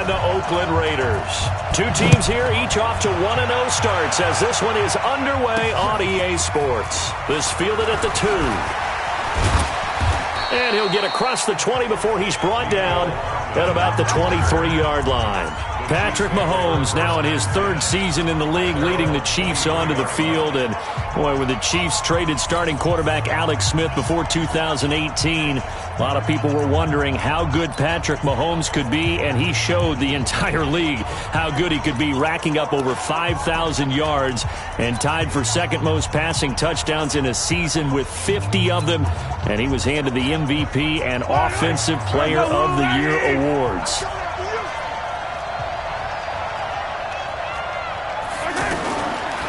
the Oakland Raiders. Two teams here, each off to 1-0 starts as this one is underway on EA Sports. This fielded at the 2. And he'll get across the 20 before he's brought down at about the 23-yard line. Patrick Mahomes now in his third season in the league, leading the Chiefs onto the field. And, boy, when the Chiefs traded starting quarterback Alex Smith before 2018, a lot of people were wondering how good Patrick Mahomes could be, and he showed the entire league how good he could be, racking up over 5,000 yards and tied for second most passing touchdowns in a season with 50 of them. And he was handed the MVP and Offensive Player of the Year awards.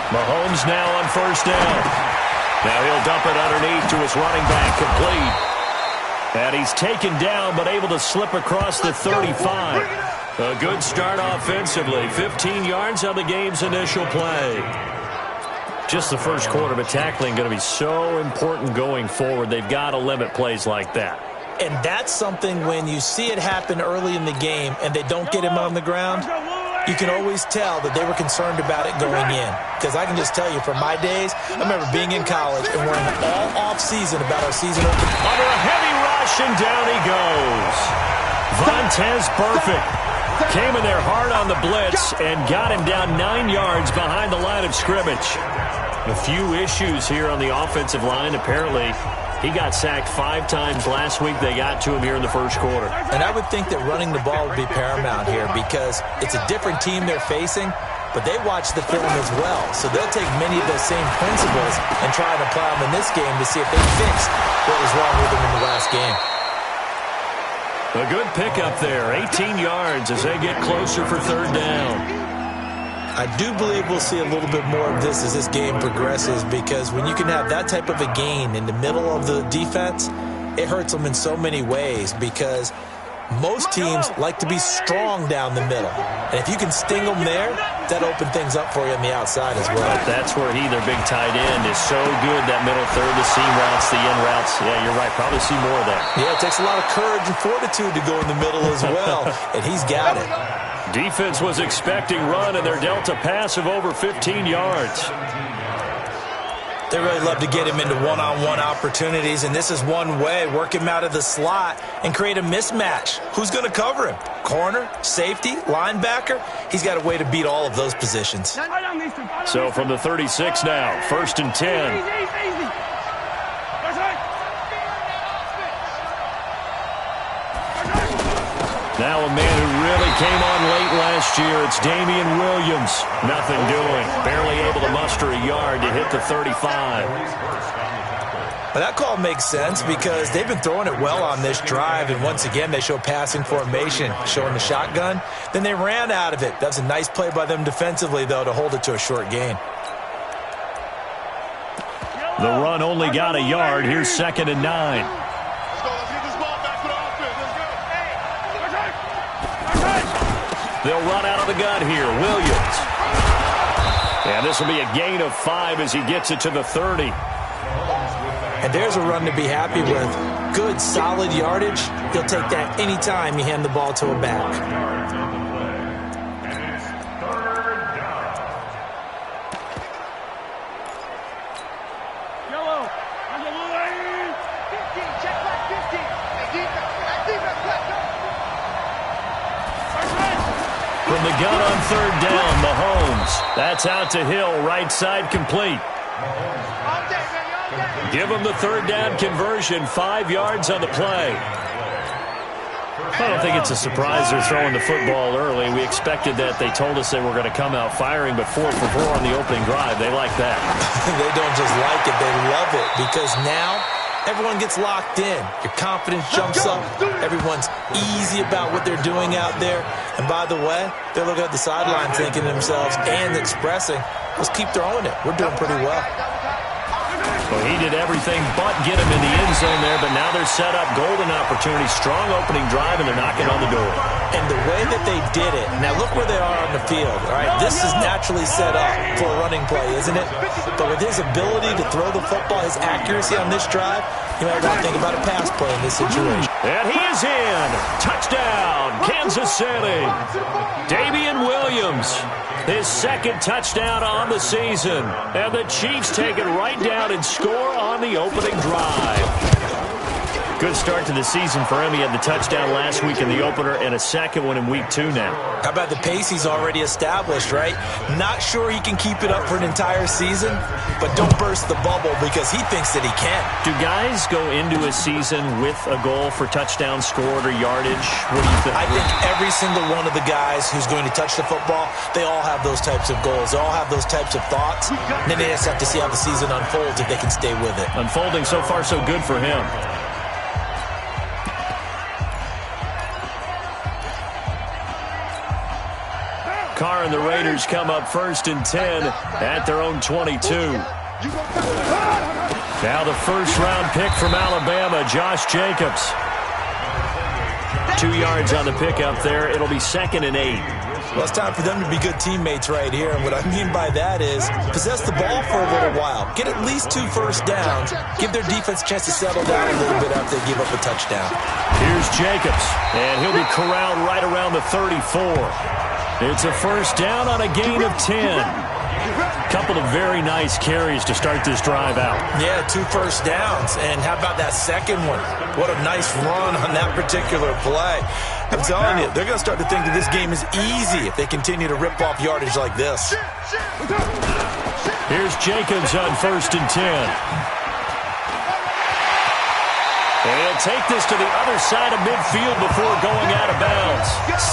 Mahomes now on first down. Now he'll dump it underneath to his running back, complete. And he's taken down but able to slip across the 35. A good start offensively. 15 yards on the game's initial play. Just the first quarter, but tackling going to be so important going forward. They've got to limit plays like that. And that's something when you see it happen early in the game and they don't get him on the ground, you can always tell that they were concerned about it going in. Because I can just tell you, from my days, I remember being in college and worrying all off-season about our season opener. Under a heavy rush, and down he goes. Vontaze Burfict came in there hard on the blitz and got him down 9 yards behind the line of scrimmage. A few issues here on the offensive line. Apparently, he got sacked 5 times last week. They got to him here in the first quarter. And I would think that running the ball would be paramount here because it's a different team they're facing, but they watch the film as well. So they'll take many of those same principles and try to apply them in this game to see if they fix what was wrong with them in the last game. A good pickup there, 18 yards as they get closer for third down. I do believe we'll see a little bit more of this as this game progresses, because when you can have that type of a gain in the middle of the defense, it hurts them in so many ways, because most teams like to be strong down the middle. And if you can sting them there, that opens things up for you on the outside as well. But that's where their big tight end, is so good, that middle third, the seam routes, the in routes. Yeah, you're right. Probably see more of that. Yeah, it takes a lot of courage and fortitude to go in the middle as well, and he's got it. Defense was expecting run, and they're dealt a pass of over 15 yards. They really love to get him into one-on-one opportunities, and this is one way. Work him out of the slot and create a mismatch. Who's going to cover him? Corner, safety, linebacker? He's got a way to beat all of those positions. So from the 36 now, 1st and 10. Now a man who really came on late last year, it's Damian Williams. Nothing doing. Barely able to muster a yard to hit the 35. Well, that call makes sense because they've been throwing it well on this drive, and once again they show passing formation, showing the shotgun. Then they ran out of it. That's a nice play by them defensively, though, to hold it to a short gain. The run only got a yard. Here's 2nd and 9. They'll run out of the gun here. Williams. And this will be a gain of 5 as he gets it to the 30. And there's a run to be happy with. Good, solid yardage. He'll take that anytime you hand the ball to a back. From the gun on 3rd down, Mahomes. That's out to Hill, right side complete. Give him the 3rd down conversion, 5 yards on the play. I don't think it's a surprise they're throwing the football early. We expected that. They told us they were going to come out firing, but 4 for 4 on the opening drive. They like that. They don't just like it, they love it, because now everyone gets locked in. Your confidence jumps up. Everyone's easy about what they're doing out there. And by the way, they're looking at the sideline thinking to themselves and expressing, let's keep throwing it. We're doing pretty well. Well, he did everything but get him in the end zone there, but now they're set up. Golden opportunity, strong opening drive, and they're knocking on the door. And the way that they did it, now look where they are on the field. All right, this is naturally set up for a running play, isn't it? But with his ability to throw the football, his accuracy on this drive, you might want to think about a pass play in this situation. And he is in. Touchdown, Kansas City. Damian Williams, his second touchdown on the season. And the Chiefs take it right down and score on the opening drive. Good start to the season for him. He had the touchdown last week in the opener and a second one in week 2 now. How about the pace he's already established, right? Not sure he can keep it up for an entire season, but don't burst the bubble because he thinks that he can. Do guys go into a season with a goal for touchdown scored or yardage? What do you think? I think every single one of the guys who's going to touch the football, they all have those types of goals. They all have those types of thoughts. And then they just have to see how the season unfolds if they can stay with it. Unfolding so far so good for him. Carr and the Raiders come up 1st and 10 at their own 22. Now the first-round pick from Alabama, Josh Jacobs. 2 yards on the pickup there. It'll be 2nd and 8. Well, it's time for them to be good teammates right here. And what I mean by that is possess the ball for a little while. Get at least 2 first downs. Give their defense a chance to settle down a little bit after they give up a touchdown. Here's Jacobs, and he'll be corralled right around the 34. It's a first down on a gain of 10. Couple of very nice carries to start this drive out. Yeah, 2 first downs. And how about that second one? What a nice run on that particular play. I'm telling you, they're going to start to think that this game is easy if they continue to rip off yardage like this. Here's Jacobs on 1st and 10. He'll take this to the other side of midfield before going out of bounds.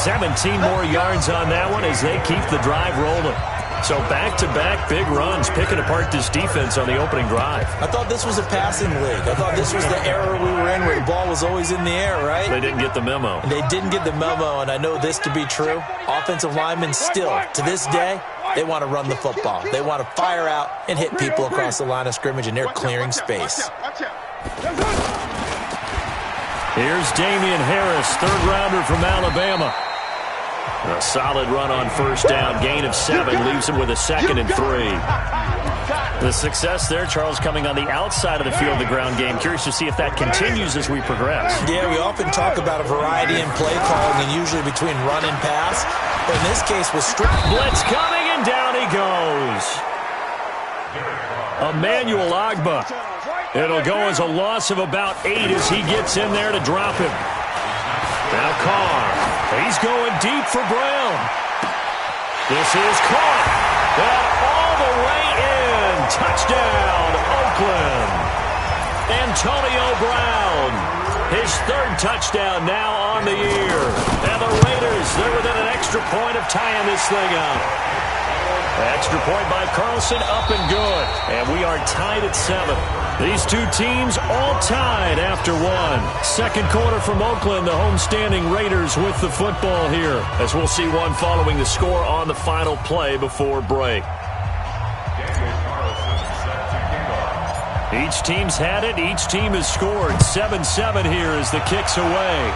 17 more yards on that one as they keep the drive rolling. So back-to-back big runs, picking apart this defense on the opening drive. I thought this was a passing league. I thought this was the era we were in where the ball was always in the air, right? They didn't get the memo. They didn't get the memo, and I know this to be true. Offensive linemen still, to this day, they want to run the football. They want to fire out and hit people across the line of scrimmage, and they're clearing space. Here's Damian Harris, 3rd-rounder from Alabama. A solid run on first down, gain of 7, leaves him with a 2nd and 3. The success there, Charles, coming on the outside of the field, the ground game. Curious to see if that continues as we progress. Yeah, we often talk about a variety in play calling and usually between run and pass. But in this case, with strict blitz coming, and down he goes. Emmanuel Ogbah. It'll go as a loss of about 8 as he gets in there to drop him. Now Carr. He's going deep for Brown. This is caught. And all the way in. Touchdown, Oakland. Antonio Brown. His 3rd touchdown now on the year. And the Raiders, they're within an extra point of tying this thing up. Extra point by Carlson, up and good. And we are tied at 7. These two teams all tied after 1. 2nd quarter from Oakland, the homestanding Raiders with the football here, as we'll see one following the score on the final play before break. Each team's had it. Each team has scored. 7-7 here as the kick's away.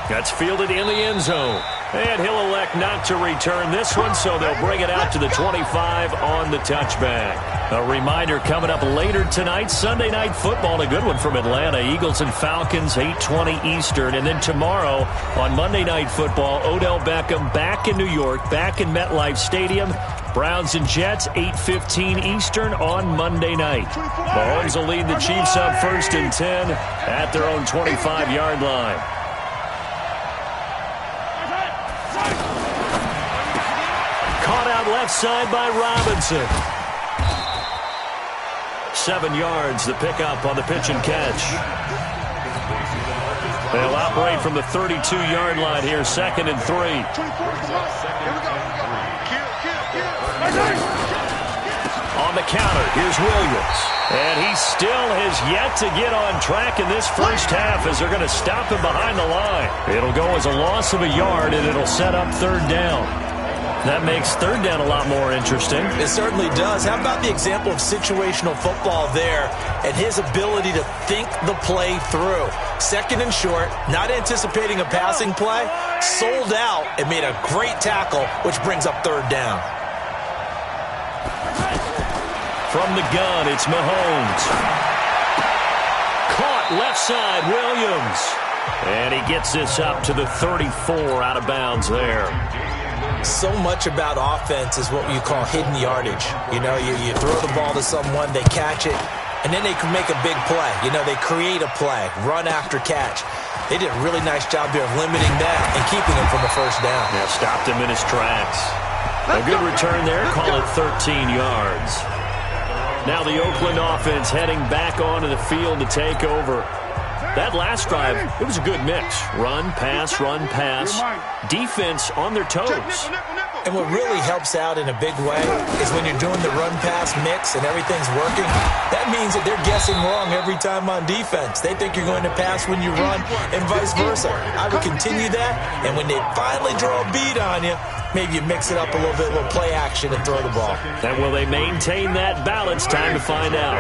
That's fielded in the end zone. And he'll elect not to return this one, so they'll bring it out to the 25 on the touchback. A reminder coming up later tonight, Sunday Night Football, a good one from Atlanta. Eagles and Falcons, 8:20 Eastern. And then tomorrow on Monday Night Football, Odell Beckham back in New York, back in MetLife Stadium. Browns and Jets, 8:15 Eastern on Monday night. Mahomes will lead the Chiefs up 1st and 10 at their own 25-yard line. Caught out left side by Robinson. 7 yards, the pickup on the pitch and catch. They'll operate from the 32-yard line here, 2nd and 3. On the counter, here's Williams. And he still has yet to get on track in this first half as they're going to stop him behind the line. It'll go as a loss of a yard, and it'll set up 3rd down. That makes 3rd down a lot more interesting. It certainly does. How about the example of situational football there and his ability to think the play through? 2nd and short, not anticipating a passing play, sold out and made a great tackle, which brings up 3rd down. From the gun, it's Mahomes. Caught left side, Williams. And he gets this up to the 34 out of bounds there. So much about offense is what you call hidden yardage. You know, you throw the ball to someone, they catch it, and then they can make a big play. You know, they create a play, run after catch. They did a really nice job there of limiting that and keeping him from a first down. Yeah, stopped him in his tracks. A good return there, call it 13 yards. Now the Oakland offense heading back onto the field to take over. That last drive, it was a good mix. Run, pass, defense on their toes. And what really helps out in a big way is when you're doing the run-pass mix and everything's working, that means that they're guessing wrong every time on defense. They think you're going to pass when you run and vice versa. I would continue that, and when they finally draw a beat on you, maybe you mix it up a little bit, a little play action, and throw the ball. And will they maintain that balance? Time to find out.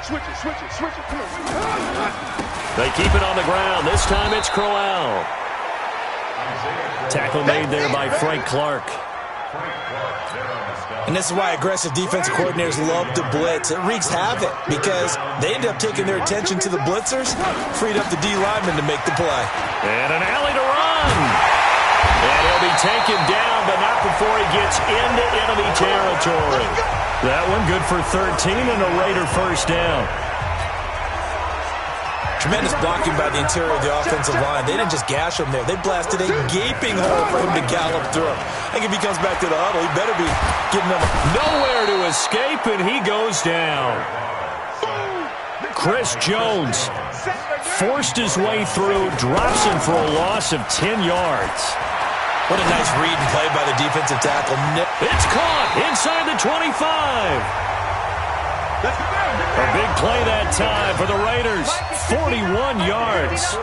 Switch it. Come on. They keep it on the ground. This time it's Crowell. Tackle made there by Frank Clark. And this is why aggressive defensive coordinators love to blitz. It wreaks havoc because they end up taking their attention to the blitzers, freed up the D lineman to make the play. And an alley to run. And he'll be taken down, but not before he gets into enemy territory. That one good for 13 and a Raider first down. Tremendous blocking by the interior of the offensive line. They didn't just gash him there. They blasted a gaping hole for him to gallop through. I think if he comes back to the huddle, he better be giving them nowhere to escape, and he goes down. Chris Jones forced his way through, drops him for a loss of 10 yards. What a nice read and play by the defensive tackle. It's caught inside the 25. A big play that time for the Raiders. 41 yards.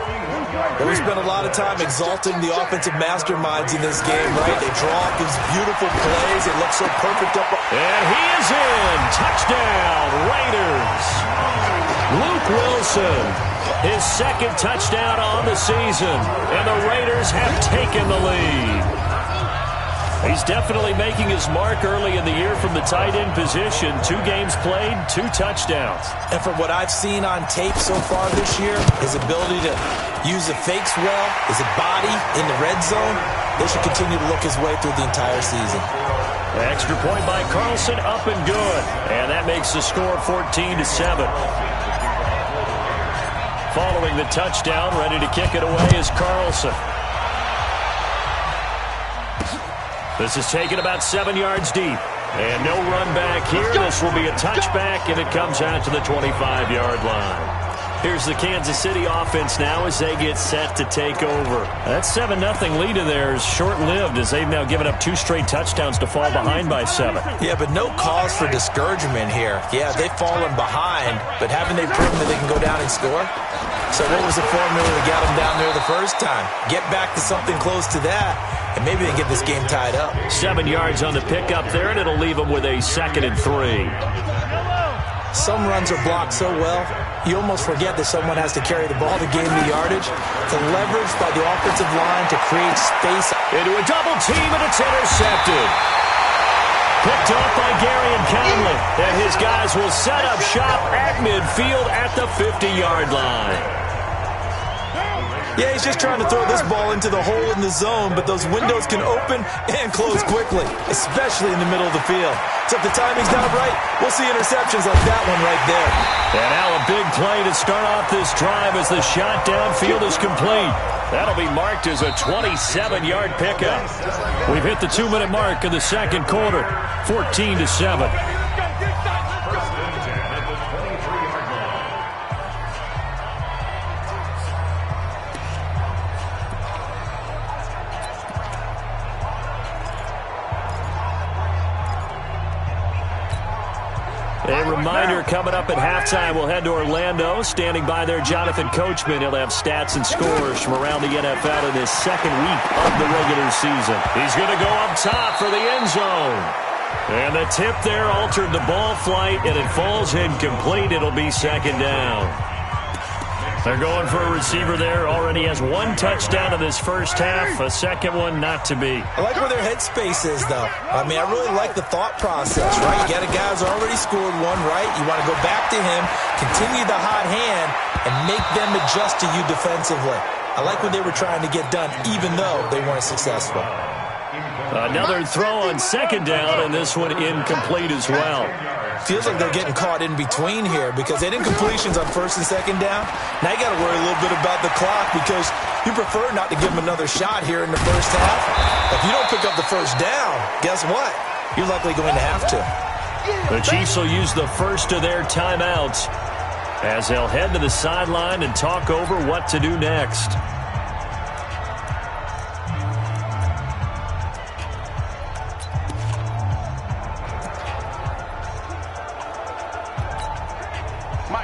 We spent a lot of time exalting the offensive masterminds in this game, right? They draw up these beautiful plays. It looks so perfect up. And he is in. Touchdown, Raiders. Luke Wilson, his second touchdown on the season. And the Raiders have taken the lead. He's definitely making his mark early in the year from the tight end position. 2 games played, 2 touchdowns. And from what I've seen on tape so far this year, his ability to use the fakes well, his body in the red zone, they should continue to look his way through the entire season. Extra point by Carlson, up and good. And that makes the score 14-7. Following the touchdown, ready to kick it away is Carlson. This is taken about 7 yards deep. And no run back here. This will be a touchback, and it comes out to the 25-yard line. Here's the Kansas City offense now as they get set to take over. That 7-0 lead of theirs short-lived as they've now given up 2 straight touchdowns to fall behind by 7. Yeah, but no cause for discouragement here. Yeah, they've fallen behind, but haven't they proven that they can go down and score? So what was the formula that got them down there the first time? Get back to something close to that, and maybe they get this game tied up. 7 yards on the pickup there, and it'll leave them with a 2nd and 3. Some runs are blocked so well, you almost forget that someone has to carry the ball to gain the yardage. To leverage by the offensive line to create space. Into a double team, and it's intercepted. Picked up by Gary and Conley. And his guys will set up shop at midfield at the 50-yard line. Yeah, he's just trying to throw this ball into the hole in the zone, but those windows can open and close quickly, especially in the middle of the field. So if the timing's not right, we'll see interceptions like that one right there. And now a big play to start off this drive as the shot downfield is complete. That'll be marked as a 27-yard pickup. We've hit the 2-minute mark of the second quarter, 14-7. A reminder coming up at halftime, we'll head to Orlando. Standing by there, Jonathan Coachman. He'll have stats and scores from around the NFL in his second week of the regular season. He's going to go up top for the end zone. And the tip there altered the ball flight, and it falls incomplete. It'll be 2nd down. They're going for a receiver there. Already has one touchdown in this first half. A second one not to be. I like where their headspace is, though. I mean, I really like the thought process, right? You got a guy who's already scored one, right? You want to go back to him, continue the hot hand, and make them adjust to you defensively. I like what they were trying to get done, even though they weren't successful. Another throw on second down, and this one incomplete as well. Feels like they're getting caught in between here because they did incompletions on first and second down. Now you got to worry a little bit about the clock because you prefer not to give them another shot here in the first half. If you don't pick up the first down, guess what? You're likely going to have to. The Chiefs will use the first of their timeouts as they'll head to the sideline and talk over what to do next.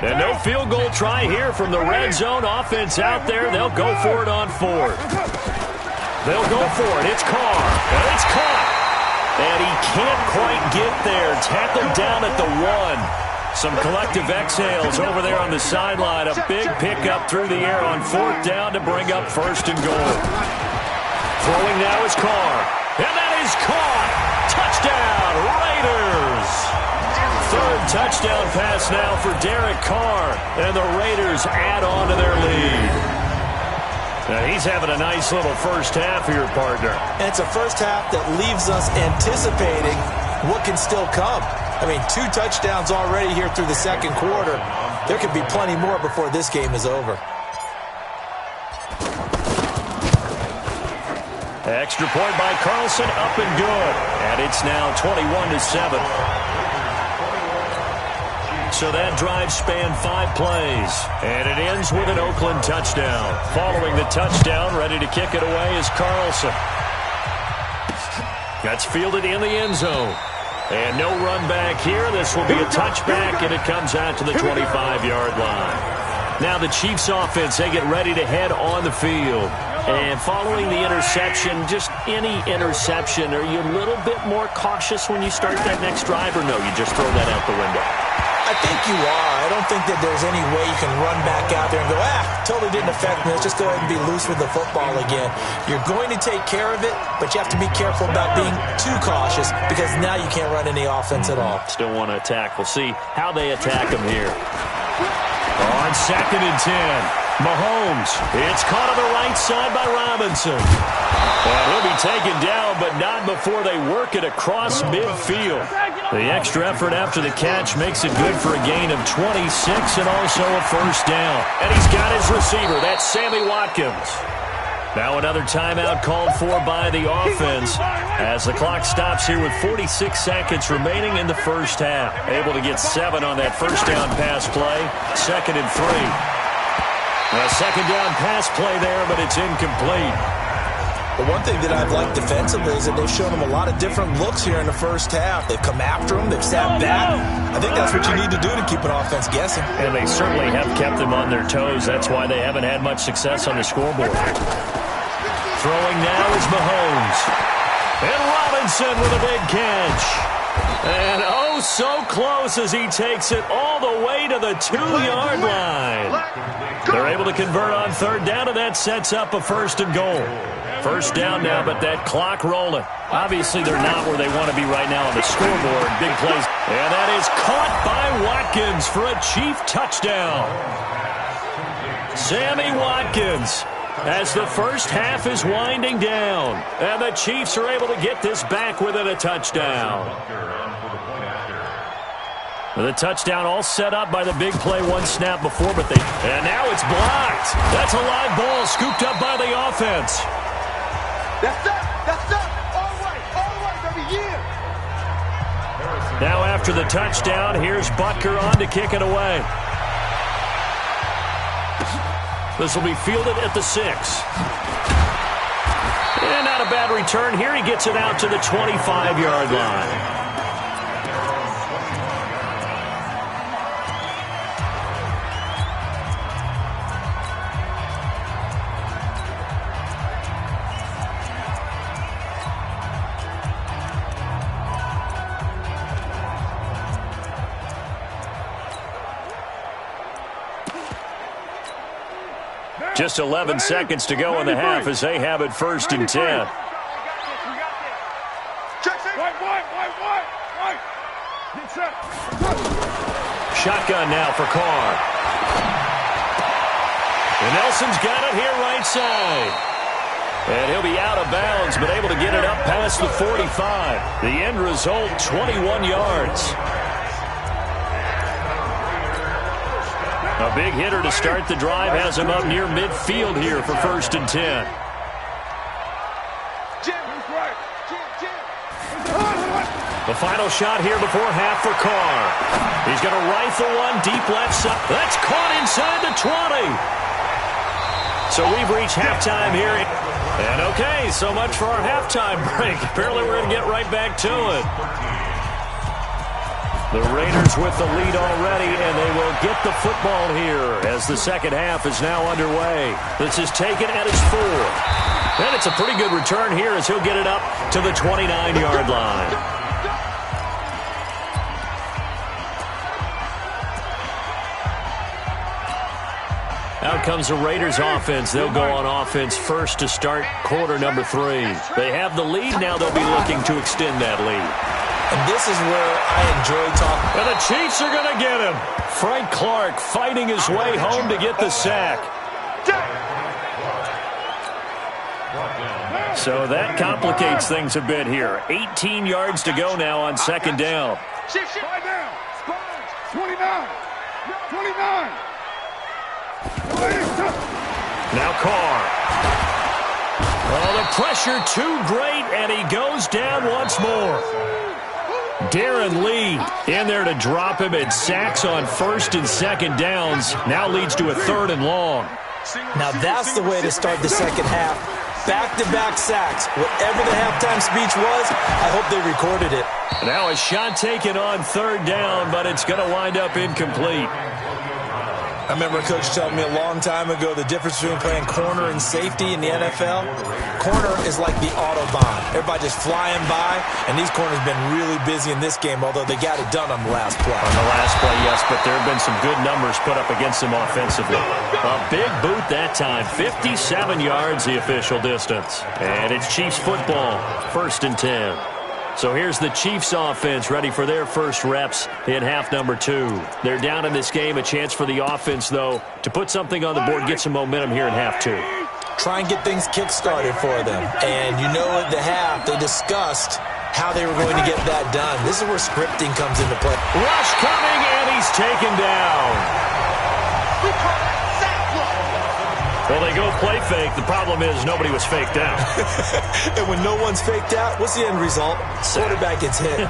And no field goal try here from the red zone offense out there. They'll go for it on fourth. They'll go for it. It's Carr. And it's caught. And he can't quite get there. Tackled down at the 1. Some collective exhales over there on the sideline. A big pickup through the air on fourth down to bring up first and goal. Throwing now is Carr. And that is caught. Touchdown, Raiders. Third touchdown pass now for Derek Carr, and the Raiders add on to their lead. Now he's having a nice little first half here, partner. And it's a first half that leaves us anticipating what can still come. I mean, 2 touchdowns already here through the second quarter. There could be plenty more before this game is over. Extra point by Carlson, up and good. And it's now 21-7. So that drive spanned 5 plays, and it ends with an Oakland touchdown. Following the touchdown, ready to kick it away is Carlson. That's fielded in the end zone. And no run back here. This will be a touchback, and it comes out to the 25-yard line. Now the Chiefs offense, they get ready to head on the field. And following the interception, just any interception, are you a little bit more cautious when you start that next drive, or no, you just throw that out the window? I think you are. I don't think that there's any way you can run back out there and go, totally didn't affect me. Let's just go ahead and be loose with the football again. You're going to take care of it, but you have to be careful about being too cautious because now you can't run any offense at all. Still want to attack. We'll see how they attack him here. On second and 10, Mahomes. It's caught on the right side by Robinson. And he'll be taken down, but not before they work it across midfield. The extra effort after the catch makes it good for a gain of 26 and also a first down. And he's got his receiver. That's Sammy Watkins. Now another timeout called for by the offense as the clock stops here with 46 seconds remaining in the first half. Able to get 7 on that first down pass play. Second and 3. A second down pass play there, but it's incomplete. The one thing that I've liked defensively is that they've shown them a lot of different looks here in the first half. They've come after them. They've sat back. I think that's what you need to do to keep an offense guessing. And they certainly have kept them on their toes. That's why they haven't had much success on the scoreboard. Throwing now is Mahomes. And Robinson with a big catch. And oh, so close as he takes it all the way to the 2-yard line. They're able to convert on third down, and that sets up a first and goal. First down now, but that clock rolling. Obviously, they're not where they want to be right now on the scoreboard. Big plays. And that is caught by Watkins for a Chief touchdown. Sammy Watkins as the first half is winding down. And the Chiefs are able to get this back within a touchdown. The touchdown all set up by the big play one snap before, but and now it's blocked. That's a live ball scooped up by the offense. That's up. That's up. All right, baby, yeah. Now after the touchdown, here's Butker on to kick it away. This will be fielded at the 6. And not a bad return here. He gets it out to the 25-yard line. Just 11 seconds to go in the half as they have it 1st and 10. Shotgun now for Carr. And Nelson's got it here right side. And he'll be out of bounds, but able to get it up past the 45. The end result, 21 yards. A big hitter to start the drive has him up near midfield here for 1st and 10. The final shot here before half for Carr. He's going to rifle one deep left side. That's caught inside the 20. So we've reached halftime here. And okay, so much for our halftime break. Apparently we're going to get right back to it. The Raiders with the lead already, and they will get the football here as the second half is now underway. This is taken at his 4. And it's a pretty good return here as he'll get it up to the 29-yard line. Out comes the Raiders offense. They'll go on offense first to start quarter number 3. They have the lead. Now they'll be looking to extend that lead. And this is where I enjoy talking. And the Chiefs are going to get him. Frank Clark fighting his way home to get the sack. So that complicates things a bit here. 18 yards to go now on second down. 29. Now Carr. Oh, the pressure too great, and he goes down once more. Darren Lee in there to drop him at sacks on 1st and 2nd downs. Now leads to a 3rd and long. Now that's the way to start the second half. Back-to-back sacks. Whatever the halftime speech was, I hope they recorded it. Now a shot taken on 3rd down, but it's going to wind up incomplete. I remember a coach telling me a long time ago the difference between playing corner and safety in the NFL. Corner is like the Autobahn. Everybody just flying by, and these corners have been really busy in this game, although they got it done on the last play. On the last play, yes, but there have been some good numbers put up against them offensively. A big boot that time. 57 yards the official distance. And it's Chiefs football, 1st and 10. So here's the Chiefs offense ready for their first reps in half number 2. They're down in this game. A chance for the offense, though, to put something on the board, get some momentum here in half 2. Try and get things kick-started for them. And you know at the half, they discussed how they were going to get that done. This is where scripting comes into play. Rush coming, and he's taken down. Well, they go play fake. The problem is nobody was faked out. And when no one's faked out, what's the end result? Quarterback gets hit.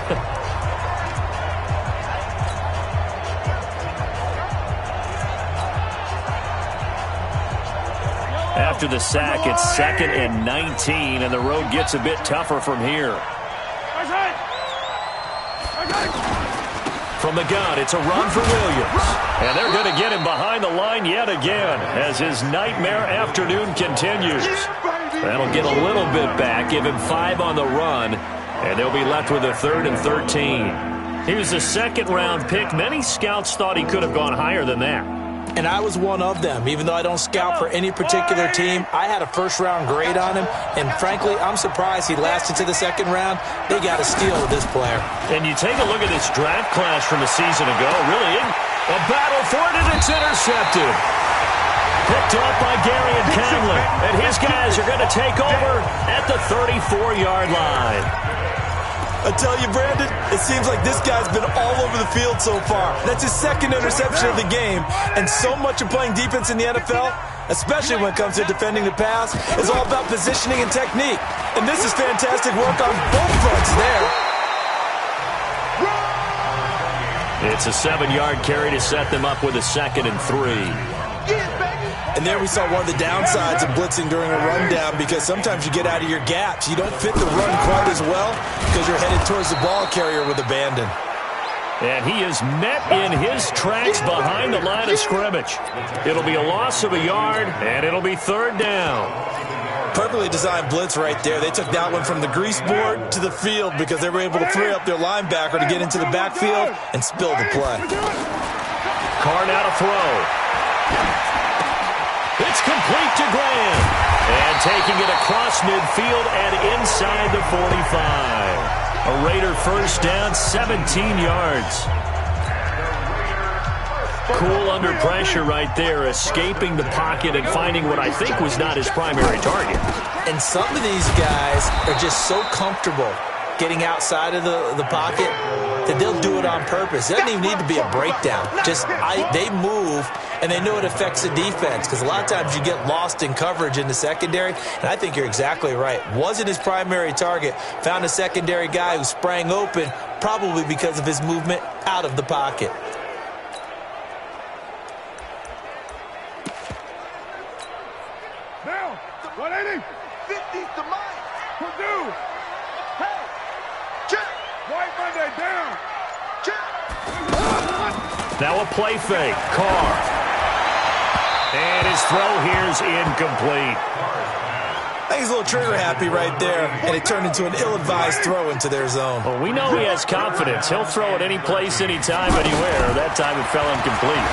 After the sack, it's 2nd and 19, and the road gets a bit tougher from here. From the gun, it's a run for Williams. And they're going to get him behind the line yet again as his nightmare afternoon continues. That'll get a little bit back, give him 5 on the run, and they'll be left with a 3rd and 13. He was a 2nd-round pick. Many scouts thought he could have gone higher than that. And I was one of them. Even though I don't scout for any particular team, I had a 1st-round grade on him. And frankly, I'm surprised he lasted to the 2nd round. They got a steal with this player. And you take a look at this draft class from a season ago. Really, a battle for it, and it's intercepted. Picked off by Gary and Camlin. And his guys are going to take over at the 34-yard line. I tell you, Brandon, it seems like this guy's been all over the field so far. That's his 2nd interception of the game. And so much of playing defense in the NFL, especially when it comes to defending the pass, is all about positioning and technique. And this is fantastic work on both fronts there. It's a 7-yard carry to set them up with a 2nd and 3. And there we saw one of the downsides of blitzing during a rundown, because sometimes you get out of your gaps. You don't fit the run quite as well because you're headed towards the ball carrier with abandon. And he is met in his tracks behind the line of scrimmage. It'll be a loss of a yard, and it'll be 3rd down. Perfectly designed blitz right there. They took that one from the grease board to the field because they were able to free up their linebacker to get into the backfield and spill the play. Carr now to throw. It's complete to Graham. And taking it across midfield and inside the 45. A Raider first down, 17 yards. Cool under pressure right there, escaping the pocket and finding what I think was not his primary target. And some of these guys are just so comfortable getting outside of the pocket that they'll do it on purpose. It doesn't even need to be a breakdown. They move, and they know it affects the defense, because a lot of times you get lost in coverage in the secondary, and I think you're exactly right. Wasn't his primary target. Found a secondary guy who sprang open, probably because of his movement out of the pocket. Now, 180. 50's the mic. Purdue. Hey. Check. White Monday down. Check. Now a play fake. Carr. And his throw here is incomplete. I think he's a little trigger happy right there, and it turned into an ill-advised throw into their zone. Well, we know he has confidence. He'll throw it any place, anytime, anywhere. That time it fell incomplete.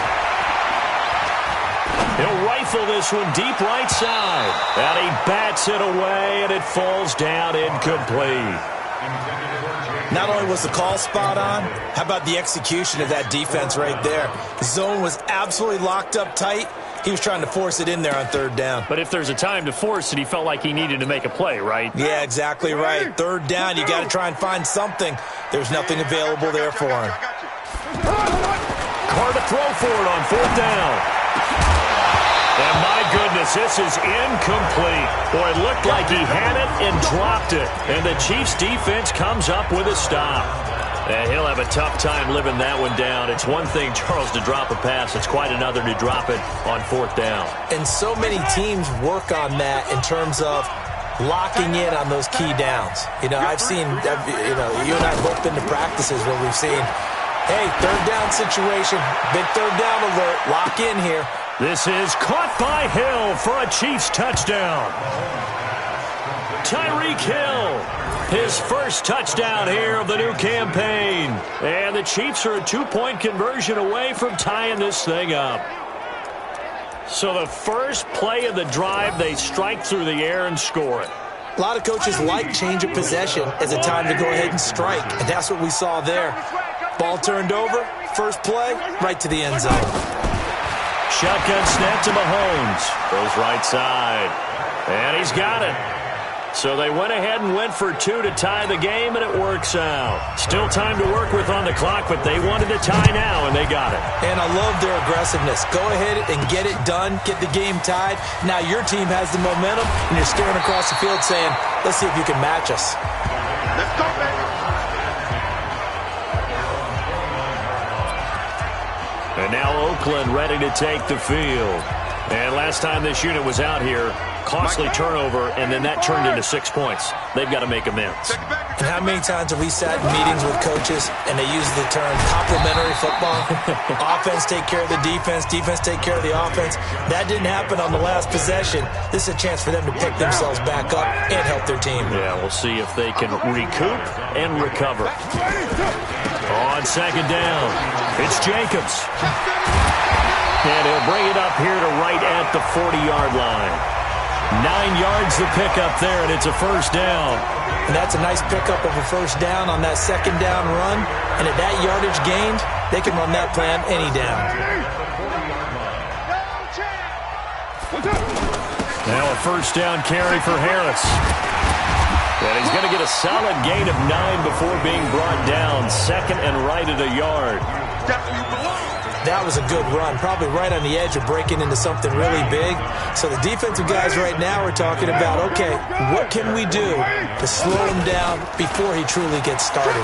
He'll rifle this one deep right side. And he bats it away, and it falls down incomplete. Not only was the call spot on, how about the execution of that defense right there? The zone was absolutely locked up tight. He was trying to force it in there on third down. But if there's a time to force it, he felt like he needed to make a play, right? Yeah, exactly right. Third down, you got to try and find something. There's nothing available there for him. Carr to throw for it on fourth down. And my goodness, this is incomplete. Boy, it looked like he had it and dropped it. And the Chiefs defense comes up with a stop. And he'll have a tough time living that one down. It's one thing, Charles, to drop a pass. It's quite another to drop it on fourth down. And so many teams work on that in terms of locking in on those key downs. You know, I've seen, you and I have both been to practices where we've seen, hey, third down situation, big third down alert, lock in here. This is caught by Hill for a Chiefs touchdown. Tyreek Hill, his first touchdown here of the new campaign. And the Chiefs are a two-point conversion away from tying this thing up. So the first play of the drive, they strike through the air and score it. A lot of coaches like change of possession as a time to go ahead and strike, and that's what we saw there. Ball turned over, first play, right to the end zone. Shotgun snap to Mahomes. Goes right side. And he's got it. So they went ahead and went for two to tie the game, and it works out. Still time to work with on the clock, but they wanted to tie now, and they got it. And I love their aggressiveness. Go ahead and get it done, get the game tied. Now your team has the momentum, and you're staring across the field saying, let's see if you can match us. Let's go, baby. And now Oakland ready to take the field. And last time this unit was out here, costly turnover, and then that turned into 6 points. They've got to make amends. And how many times have we sat in meetings with coaches and they use the term complementary football? Offense take care of the defense, defense take care of the offense. That didn't happen on the last possession. This is a chance for them to pick themselves back up and help their team. Yeah, we'll see if they can recoup and recover. On second down, it's Jacobs. And he'll bring it up here to right at the 40-yard line. 9 yards the pickup there, and it's a first down. And that's a nice pickup of a first down on that second down run. And at that yardage gained, they can run that plan any down. Now a first down carry for Harris. And he's going to get a solid gain of 9 before being brought down. Second and right at a yard. That was a good run, probably right on the edge of breaking into something really big. So the defensive guys right now are talking about, okay, what can we do to slow him down before he truly gets started?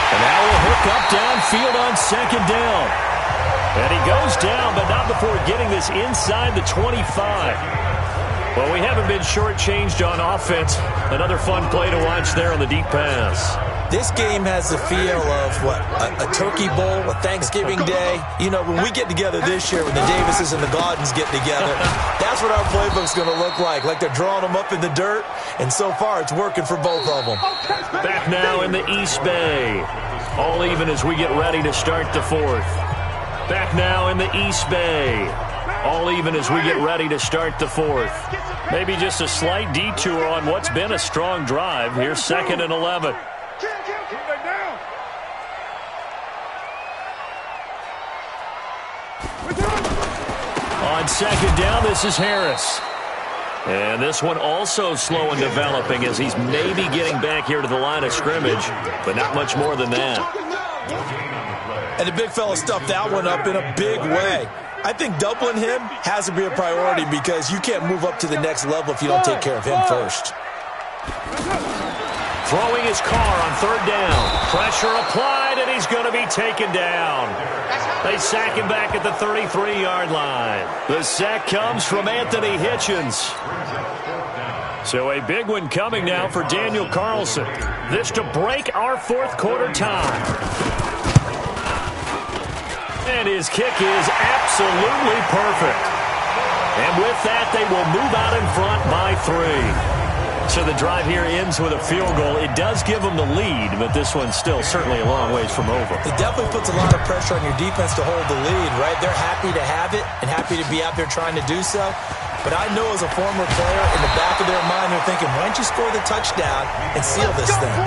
And now we'll hook up downfield on second down. And he goes down, but not before getting this inside the 25. Well, we haven't been shortchanged on offense. Another fun play to watch there on the deep pass. This game has the feel of, a Turkey Bowl, a Thanksgiving Day. You know, when we get together this year, when the Davises and the Gaudens get together, that's what our playbook's going to look like they're drawing them up in the dirt, and so far it's working for both of them. Back now in the East Bay. All even as we get ready to start the fourth. Back now in the East Bay. All even as we get ready to start the fourth. Maybe just a slight detour on what's been a strong drive. Here's 2nd and 11. On 2nd down, this is Harris. And this one also slow and developing as he's maybe getting back here to the line of scrimmage, but not much more than that. And the big fella stuffed that one up in a big way. I think doubling him has to be a priority because you can't move up to the next level if you don't take care of him first. Throwing his car on 3rd down. Pressure applied, and he's going to be taken down. They sack him back at the 33-yard line. The sack comes from Anthony Hitchens. So a big one coming now for Daniel Carlson. This to break our 4th quarter tie. And his kick is absolutely perfect. And with that, they will move out in front by 3. So the drive here ends with a field goal. It does give them the lead, but this one's still certainly a long ways from over. It definitely puts a lot of pressure on your defense to hold the lead, right? They're happy to have it and happy to be out there trying to do so. But I know as a former player, in the back of their mind, they're thinking, why don't you score the touchdown and seal this thing?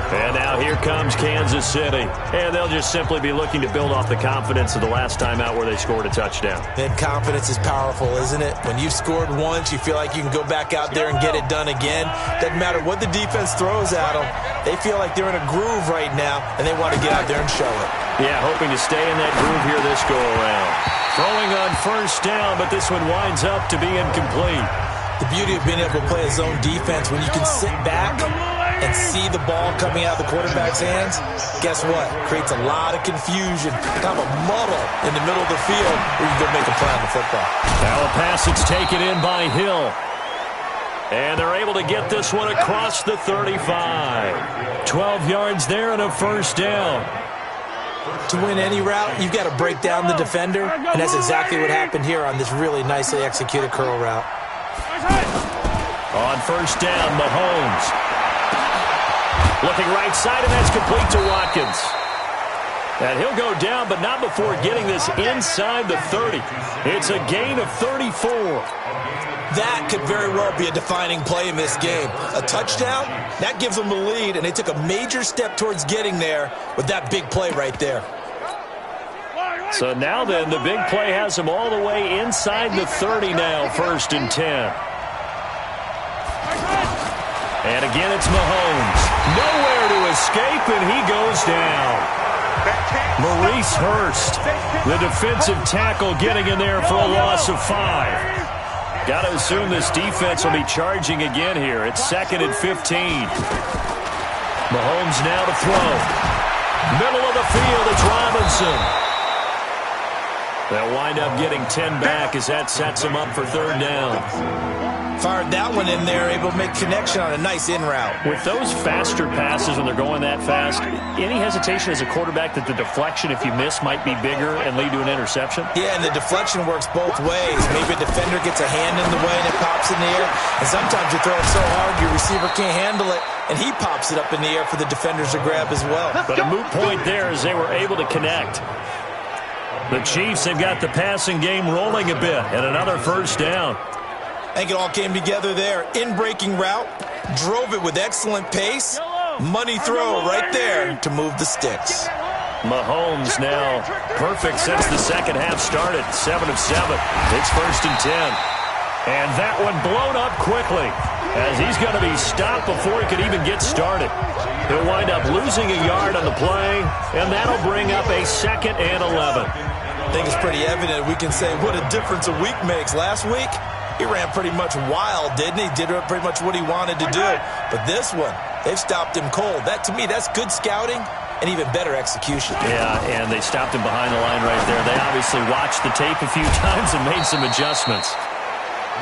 And now here comes Kansas City. And they'll just simply be looking to build off the confidence of the last time out where they scored a touchdown. And confidence is powerful, isn't it? When you've scored once, you feel like you can go back out there and get it done again. Doesn't matter what the defense throws at them. They feel like they're in a groove right now, and they want to get out there and show it. Yeah, hoping to stay in that groove here this go-around. Throwing on 1st down, but this one winds up to be incomplete. The beauty of being able to play a zone defense when you can sit back and see the ball coming out of the quarterback's hands, guess what? Creates a lot of confusion, kind of a muddle in the middle of the field where you can go make a play on the football. Now a pass that's taken in by Hill. And they're able to get this one across the 35. 12 yards there and a 1st down. To win any route, you've got to break down the defender, and that's exactly what happened here on this really nicely executed curl route. On 1st down, Mahomes. Looking right side, and that's complete to Watkins. And he'll go down, but not before getting this inside the 30. It's a gain of 34. That could very well be a defining play in this game. A touchdown, that gives them the lead, and they took a major step towards getting there with that big play right there. So now then, the big play has them all the way inside the 30 now, 1st and 10. And again, it's Mahomes. Nowhere to escape, and he goes down. Maurice Hurst, the defensive tackle, getting in there for a loss of 5. Got to assume this defense will be charging again here. It's 2nd and 15. Mahomes now to throw. Middle of the field, it's Robinson. They'll wind up getting 10 back as that sets them up for 3rd down. Fired that one in there, able to make connection on a nice in route. With those faster passes when they're going that fast, any hesitation as a quarterback that the deflection, if you miss, might be bigger and lead to an interception? Yeah, and the deflection works both ways. Maybe a defender gets a hand in the way and it pops in the air. And sometimes you throw it so hard your receiver can't handle it, and he pops it up in the air for the defenders to grab as well. But a moot point there as they were able to connect. The Chiefs have got the passing game rolling a bit, and another 1st down. I think it all came together there. In-breaking route, drove it with excellent pace. Money throw right there to move the sticks. Mahomes now perfect since the 2nd half started. 7 of 7. It's 1st and 10. And that one blown up quickly as he's going to be stopped before he could even get started. He'll wind up losing a yard on the play, and that'll bring up a 2nd and 11. I think it's pretty evident we can say what a difference a week makes. Last week, he ran pretty much wild, didn't he? Did pretty much what he wanted to do. But this one, they've stopped him cold. That, to me, that's good scouting and even better execution. Yeah, and they stopped him behind the line right there. They obviously watched the tape a few times and made some adjustments.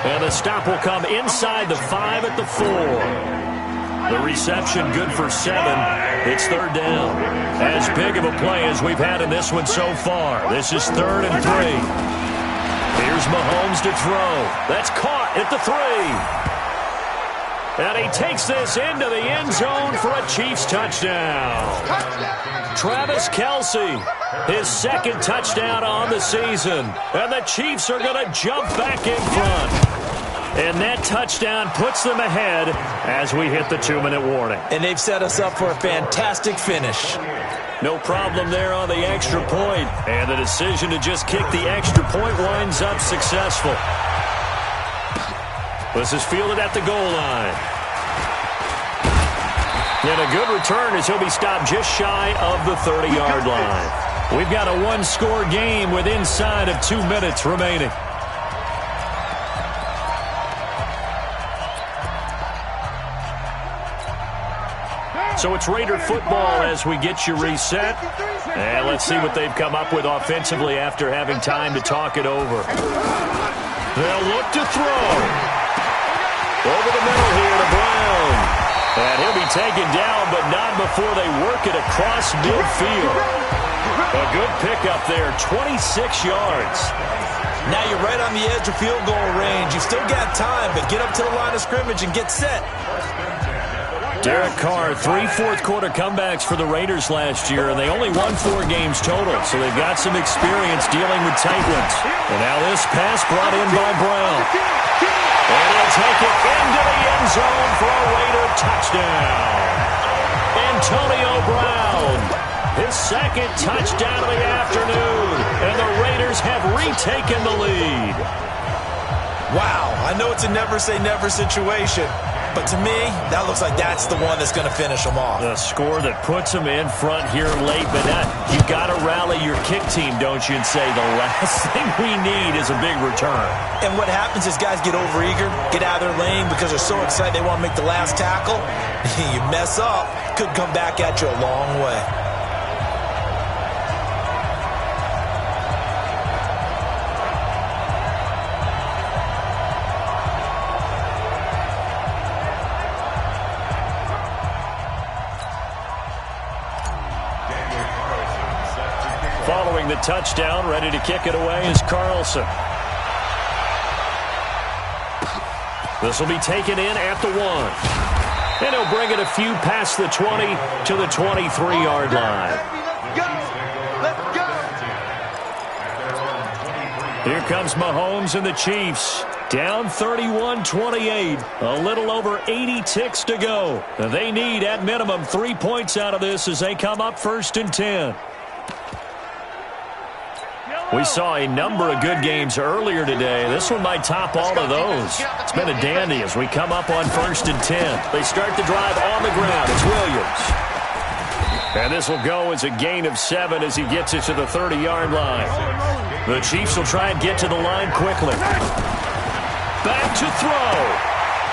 And the stop will come inside the 5 at the 4. The reception good for 7. It's 3rd down. As big of a play as we've had in this one so far. This is 3rd and 3. Here's Mahomes to throw. That's caught at the 3. And he takes this into the end zone for a Chiefs touchdown. Travis Kelce, his second touchdown on the season. And the Chiefs are going to jump back in front. And that touchdown puts them ahead as we hit the 2-minute warning. And they've set us up for a fantastic finish. No problem there on the extra point. And the decision to just kick the extra point winds up successful. This is fielded at the goal line. And a good return as he'll be stopped just shy of the 30-yard line. We've got a one-score game with inside of 2 minutes remaining. So it's Raider football as we get you reset. And let's see what they've come up with offensively after having time to talk it over. They'll look to throw. Over the middle here to Brown. And he'll be taken down, but not before they work it across midfield. A good pickup there, 26 yards. Now you're right on the edge of field goal range. You've still got time, but get up to the line of scrimmage and get set. Derek Carr, 3 fourth-quarter comebacks for the Raiders last year, and they only won 4 games total, so they've got some experience dealing with tight ones. And now this pass brought in by Brown. And he'll take it into the end zone for a Raider touchdown. Antonio Brown, his second touchdown of the afternoon, and the Raiders have retaken the lead. Wow, I know it's a never-say-never situation, but to me, that looks like that's the one that's going to finish them off. A score that puts them in front here late, but you got to rally your kick team, don't you, and say the last thing we need is a big return. And what happens is guys get overeager, get out of their lane because they're so excited they want to make the last tackle. You mess up, could come back at you a long way. Following the touchdown, ready to kick it away is Carlson. This will be taken in at the 1. And he'll bring it a few past the 20 to the 23-yard line. Here comes Mahomes and the Chiefs. Down 31-28. A little over 80 ticks to go. They need, at minimum, 3 points out of this as they come up 1st and 10. We saw a number of good games earlier today. This one might top all of those. It's been a dandy as we come up on 1st and 10. They start the drive on the ground. It's Williams. And this will go as a gain of 7 as he gets it to the 30-yard line. The Chiefs will try and get to the line quickly. Back to throw.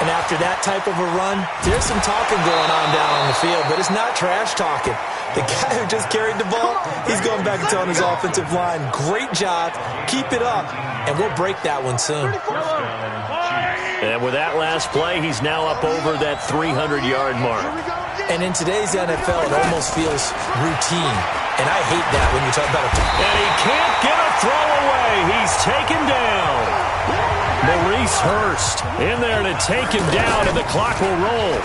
And after that type of a run, there's some talking going on down on the field, but it's not trash talking. The guy who just carried the ball, he's going back and telling his offensive line, great job, keep it up, and we'll break that one soon. And with that last play, he's now up over that 300-yard mark. And in today's NFL, it almost feels routine. And I hate that when you talk about it. And he can't get a throw away. He's taken down. Maurice Hurst in there to take him down, and the clock will roll.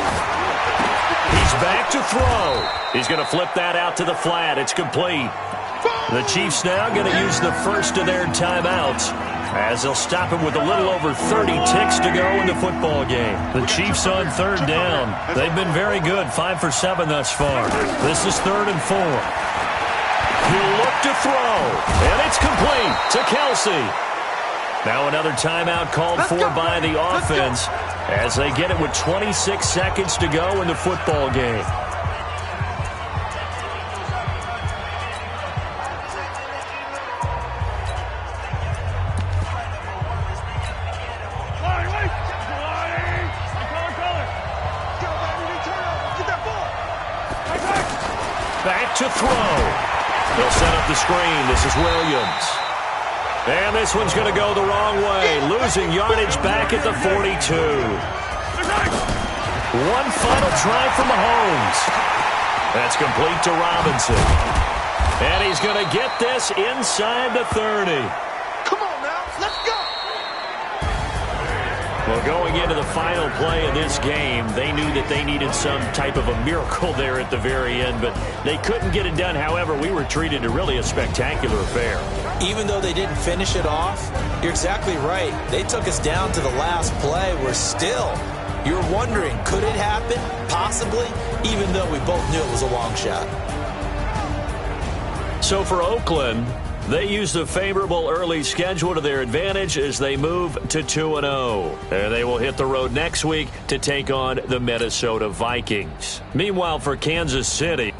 He's back to throw. He's going to flip that out to the flat. It's complete. The Chiefs now going to use the first of their timeouts as they'll stop him with a little over 30 ticks to go in the football game. The Chiefs on 3rd down. They've been very good, 5 for 7 thus far. This is 3rd and 4. He'll look to throw, and it's complete to Kelce. Now another timeout called for by the offense as they get it with 26 seconds to go in the football game. Back to throw. They'll set up the screen. This is Williams. And this one's going to go the wrong way, losing yardage back at the 42. One final try from Mahomes. That's complete to Robinson. And he's going to get this inside the 30. Come on now, let's go. Well, going into the final play of this game, they knew that they needed some type of a miracle there at the very end, but they couldn't get it done. However, we were treated to really a spectacular affair. Even though they didn't finish it off, you're exactly right. They took us down to the last play. We're still, you're wondering, could it happen? Possibly, even though we both knew it was a long shot. So for Oakland, they used a favorable early schedule to their advantage as they move to 2-0. And they will hit the road next week to take on the Minnesota Vikings. Meanwhile, for Kansas City,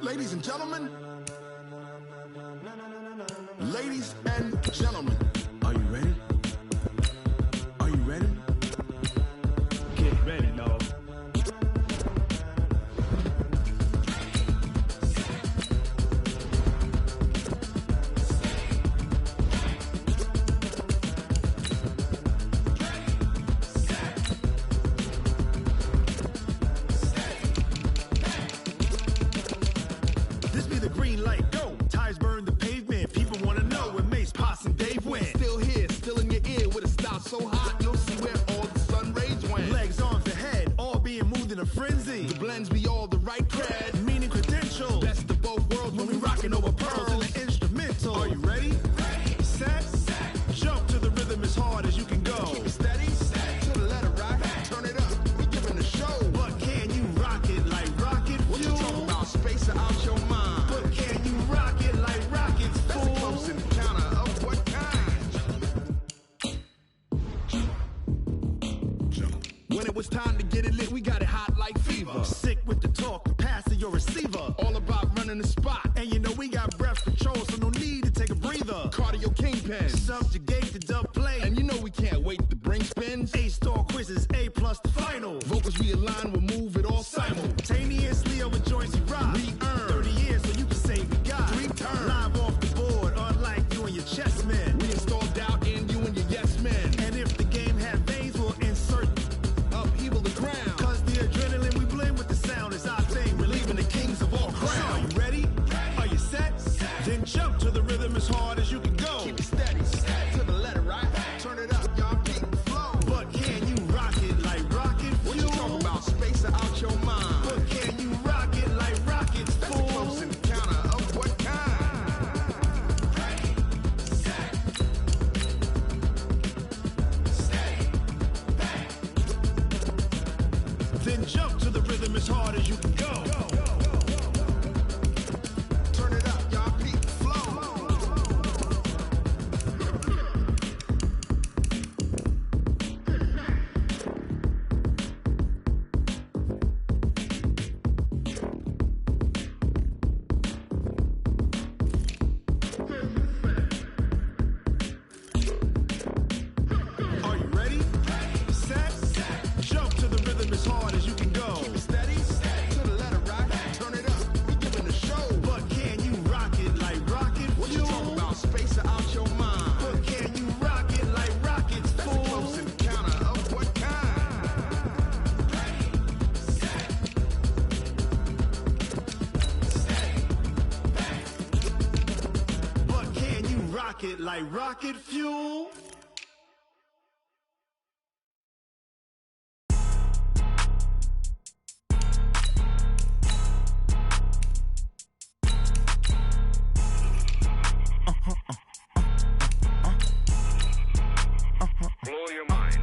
Ladies and gentlemen, ladies and gentlemen, are you ready? Are you ready? Get ready, dog. This be the green light, go. Tires burn the pavement. People want to know where Mace, Potts, and Dave went. Still here, still in your ear with a style so hot, you'll see where all the sun rays went. Legs, arms, and head, all being moved in a frenzy. The blends be all the right cred, meaning credentials. Best of both worlds when we rocking over pearls in the instrumental. Are you ready? Ready. Set. Jump to the rhythm as hard as you can go. Keep it steady. To the letter right. Turn it up. We giving the show. But can you rock it like rocket fuel? What you talking about? Space or out your mind. But can you rock it like rockets, fool? That's a close encounter of what kind? When it was time to get it lit, we got it hot like fever. Sick with the talk, the pass to your receiver. All about running the spot. And you know we got breath control, so no need to take a breather. Cardio kingpin, subjugate the dub play. And you know we can't wait to bring spins. A-star quizzes, A+ the final. Vocals realign, we'll move it all simultaneously over joints we rock. We earn 30 years so you can say we got 3 turns. Live off the board, unlike you and your chess men. We installed doubt in you and your yes men. And if the game had veins, we'll insert upheaval the ground. Cause the adrenaline we blend with the sound is our thing. Relieving the kings of all crowns. So are you ready? Are you set? Then jump to the rhythm as hard as you can go. Keep it steady. To rocket like rocket fuel. Blow your mind.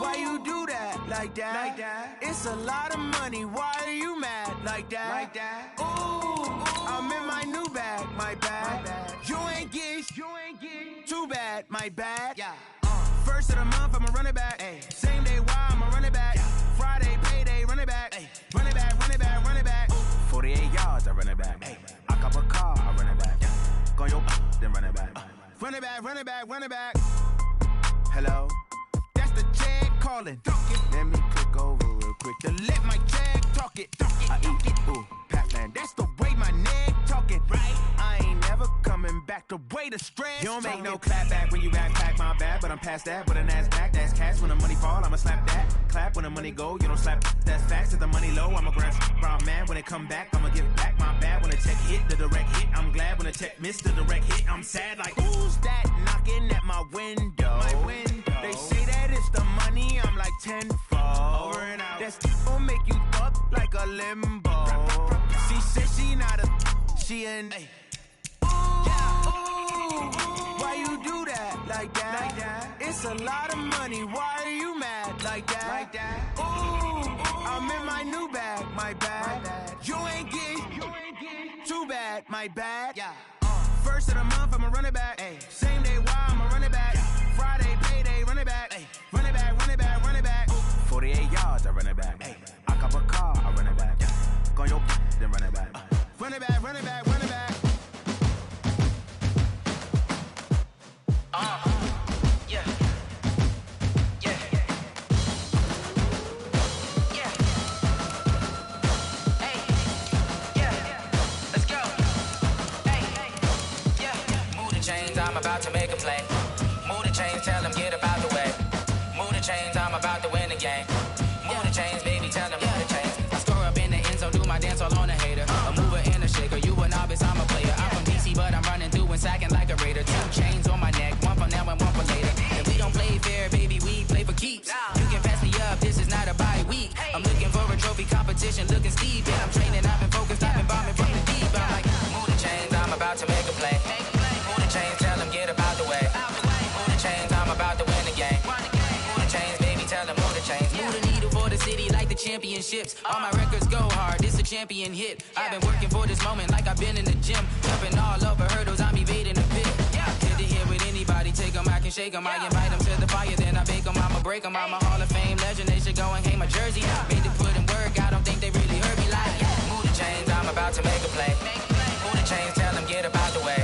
Why you do that like that? It's a lot of money. Why are you mad like that? Ooh, I'm in my new bag, my bad. You ain't get too bad, my bad. Yeah. First of the month, I'ma run it back. Same day, why I'ma run it back. Friday, payday, run it back. Run it back, run it back, run it back. 48 yards, I run it back. I cop a car, I run it back. Go your then run it back. Run it back, run it back, run it back. Hello? That's the jag calling. Let me click over real quick to let my jag talk it. I eat it, ooh, Pat-Man. That's the way my neck talking, right? I ain't never coming back the way the stress. You don't make no clap back when you backpack, my bad. But I'm past that with an ass back. That's cash when the money fall, I'ma slap that. Clap when the money go, you don't slap. That's facts. If the money low, I'ma grab brown man. When it come back, I'ma give back my bad. When the check hit, the direct hit. I'm glad when the check missed the direct hit. I'm sad like, who's that knocking at my window? They say that it's the money, I'm like tenfold. Over and out. That's gon' make you up like a limbo. She said she not a, she an. Why you do that like that? It's a lot of money. Why are you mad like that? Ooh, I'm in my new bag, my bad. You ain't get too bad, my bad. First of the month, I'ma run it back. Same day, why I'ma run it back. Friday, payday, run it back. Run it back, run it back, run it back. 48 yards, I run it back. I cop a car, I run it back. Go your then run it back. Run it back, run it back, run it back. Yeah. Yeah. Yeah. Hey. Yeah. Let's go. Hey. Yeah. Move the chains, I'm about to make a play. Move the chains, tell them get about the way. Move the chains, I'm about to win the game. Move the chains, baby, tell them move the chains. I score up in the end zone, do my dance all on a hater. A mover and a shaker, you a novice, I'm a player. I'm from DC, but I'm running through and sacking like a raider. 2 chains on my neck, one for now and one for later. If we don't play fair, baby, we play for keeps. You can pass me up, this is not a bye week. I'm looking for a trophy competition, looking steep. And I'm training, I've been focused, I've been bombing from the deep. I'm like, move the chains, I'm about to make a play. Move the chains, tell them get about the way. Move the chains, I'm about to win the game. Move the chains, baby, tell them move the chains. Move the needle for the city like the championships. All my records go hard, this a champion hit. I've been working for this moment like I've been in the gym. Jumping all over hurdles, I'm evading the pit. Hit to hit with anybody, take them, I can shake them. I invite them to the fire, then I bake them, I'ma break them. I'm a Hall of Fame legend, they should go and hang my jersey. Made to put in work, I don't think they really heard me like, move the chains, I'm about to make a play. Move the chains, tell them get about the way.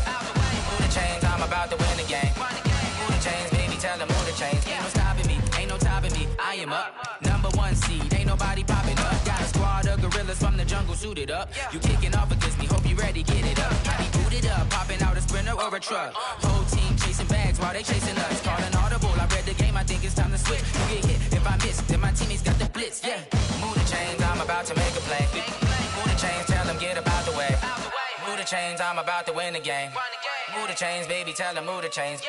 Move the chains, I'm about to win the game. Move the chains, baby, tell them move the chains. Ain't no stopping me, ain't no topping me, I am up. Number 1 seed, ain't nobody popping up. Got a squad of gorillas from the jungle suited up. You kicking off against me, hope you ready, get it up. I be booted up, popping out a Sprinter or a truck. Whole team chasing bags while they chasing us. Calling audible, I read the game, I think it's time to switch. You get hit, if I miss, then my teammates got the blitz, Move the chains, I'm about to make a play. Move the chains, tell them get about the way. Move the chains, I'm about to win the game. Move the chains, baby, tell them move the chains.